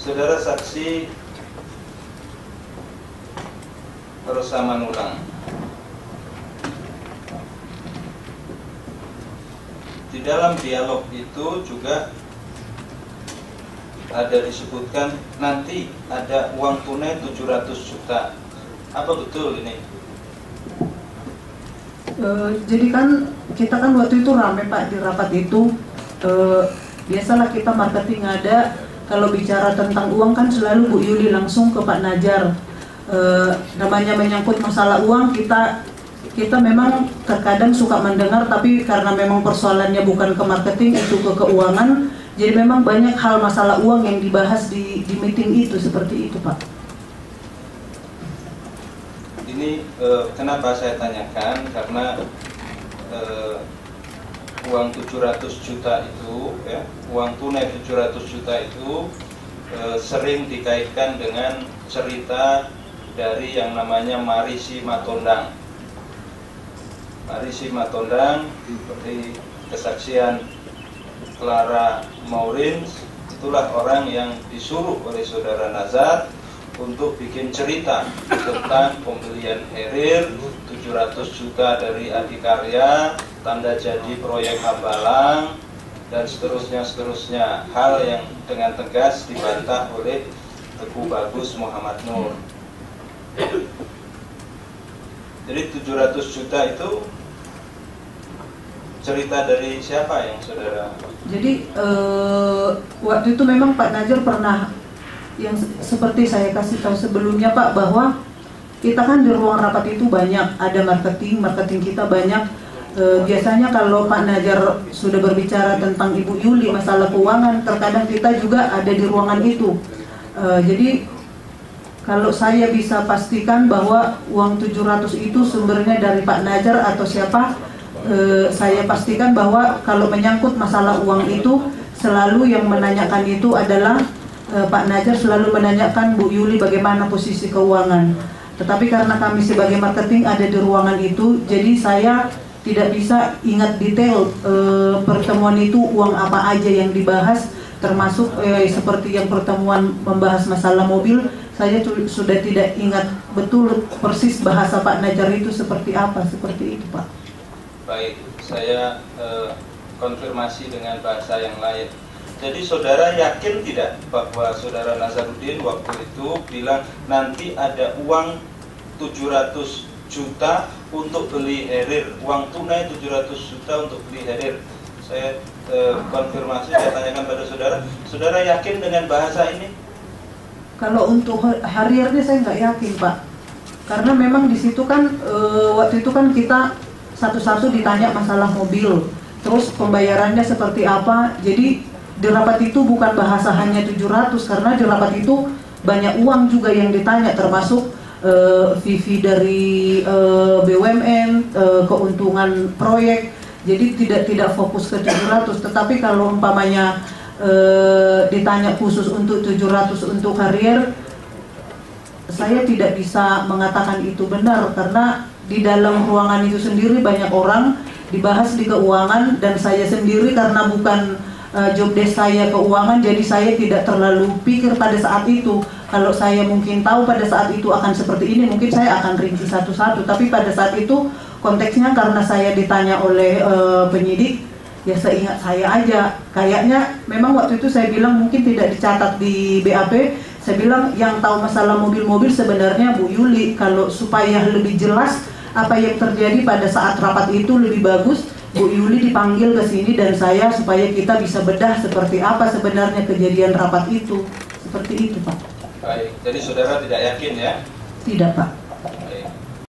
Saudara saksi Rosa Manulang, di dalam dialog itu juga ada disebutkan nanti ada uang tunai 700 juta. Apa betul ini? Jadi kan kita kan waktu itu rame Pak di rapat itu. Biasalah kita marketing ada, kalau bicara tentang uang kan selalu Bu Yuli langsung ke Pak Najar. Namanya menyangkut masalah uang, kita memang terkadang suka mendengar, tapi karena memang persoalannya bukan ke marketing, itu ke keuangan, jadi memang banyak hal masalah uang yang dibahas di meeting itu, seperti itu Pak. Ini kenapa saya tanyakan, karena uang 700 juta itu, ya, uang tunai 700 juta itu sering dikaitkan dengan cerita dari yang namanya Marisi Matondang. Marisi Matondang seperti kesaksian Clara Maureen, itulah orang yang disuruh oleh saudara Nazar untuk bikin cerita tentang pembelian Herir 700 juta dari Adikarya, tanda jadi proyek Hambalang, dan seterusnya, hal yang dengan tegas dibantah oleh Teguh Bagus Muhammad Nur. Jadi 700 juta itu cerita dari siapa yang saudara? Jadi waktu itu memang Pak Najar pernah, yang seperti saya kasih tahu sebelumnya Pak, bahwa kita kan di ruang rapat itu banyak, ada marketing kita banyak. Biasanya kalau Pak Najar sudah berbicara tentang Ibu Yuli masalah keuangan, terkadang kita juga ada di ruangan itu. Jadi kalau saya bisa pastikan bahwa uang 700 itu sumbernya dari Pak Najar atau siapa, saya pastikan bahwa kalau menyangkut masalah uang itu, selalu yang menanyakan itu adalah Pak Najar, selalu menanyakan Bu Yuli bagaimana posisi keuangan. Tetapi karena kami sebagai marketing ada di ruangan itu, jadi saya tidak bisa ingat detail pertemuan itu uang apa aja yang dibahas, termasuk seperti yang pertemuan membahas masalah mobil. Saya sudah tidak ingat betul persis bahasa Pak Najar itu seperti apa, seperti itu Pak. Baik, saya konfirmasi dengan bahasa yang lain. Jadi saudara yakin tidak bahwa saudara Nazarudin waktu itu bilang nanti ada uang 700 juta untuk beli Herir, uang tunai 700 juta untuk beli Herir? Saya konfirmasi, saya tanyakan pada saudara, saudara yakin dengan bahasa ini? Kalau untuk Hariernya saya nggak yakin Pak, karena memang di situ kan waktu itu kan kita satu-satu ditanya masalah mobil, terus pembayarannya seperti apa. Jadi di rapat itu bukan bahasa hanya 700, karena di rapat itu banyak uang juga yang ditanya, termasuk VV dari BUMN, keuntungan proyek. Jadi tidak fokus ke 700. Tetapi kalau umpamanya ditanya khusus untuk 700 untuk Harier, saya tidak bisa mengatakan itu benar, karena di dalam ruangan itu sendiri banyak orang dibahas di keuangan, dan saya sendiri karena bukan job desk saya keuangan, jadi saya tidak terlalu pikir pada saat itu. Kalau saya mungkin tahu pada saat itu akan seperti ini, mungkin saya akan rinci satu-satu. Tapi pada saat itu konteksnya karena saya ditanya oleh penyidik, ya seingat saya aja, kayaknya memang waktu itu saya bilang mungkin tidak dicatat di BAP. Saya bilang yang tahu masalah mobil-mobil sebenarnya Bu Yuli. Kalau supaya lebih jelas apa yang terjadi pada saat rapat itu lebih bagus, Bu Yuli dipanggil ke sini dan saya, supaya kita bisa bedah seperti apa sebenarnya kejadian rapat itu. Seperti itu Pak. Baik, jadi saudara tidak yakin ya? Tidak Pak.